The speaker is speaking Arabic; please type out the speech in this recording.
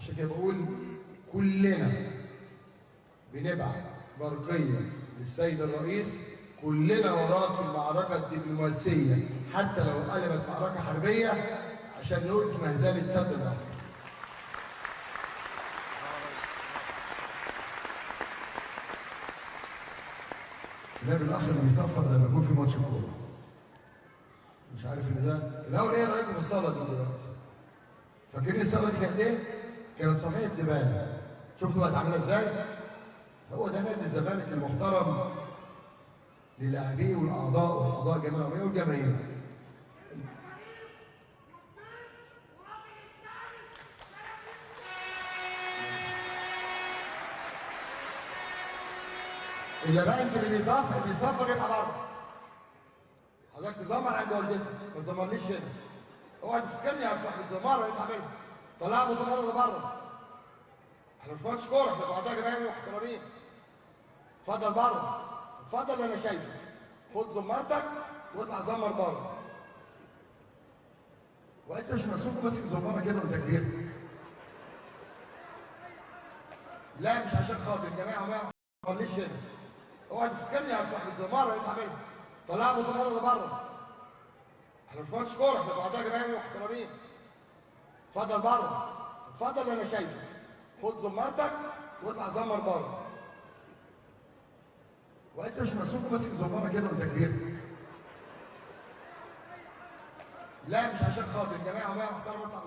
عشان كده بقول كلنا بنبعت برقيه للسيد الرئيس، كلنا وراك في المعركه الدبلوماسيه حتى لو قلبت معركه حربيه عشان نوقف مهزله سد النهر. اللاعب الاخر بيصفر لما يكون في ماتش كوره. مش عارف ان ده الاول. ايه رايكم في الصاله دي دلوقتي؟ فاكرين الصاله دي كانت ايه؟ كانت صفيحه زباله. شفتوا بقت عامله ازاي؟ هو ده نادي الزمالك المحترم للاعبيه والاعضاء والاعضاء الجمعيه العموميه والجماهير. اللي بقى انت اللي بيصفر يبقى بره. حضرتك تزمر عند والدتك، ما تزمرليش هنا. اوعى تفتكرني يا صاحبي الزماره اللي انت عاملها. طلع ابو زماره ده بره. احنا مش ماتش كوره، احنا في اعضاء جماهير محترمين. اتفضل بره. اتفضل انا شايفك. خد زمارتك واطلع زمر بره. وانت مش مكسوف ماسك الزماره كده وانت كبير. لا مش عشان خاطر الجماعه ما تزمرليش هنا. اوعى تفتكرني يا صاحبي الزماره اللي انت عاملها. طلع ابو زماره ده بره. احنا مش ماتش كوره، احنا في اعضاء جماهير محترمين. اتفضل بره. اتفضل انا شايفك. خد زمارتك واطلع زمر بره. وانت مش مكسوف ماسك الزماره كده وانت كبير. لا مش عشان خاطر الجماعه ما محترمه.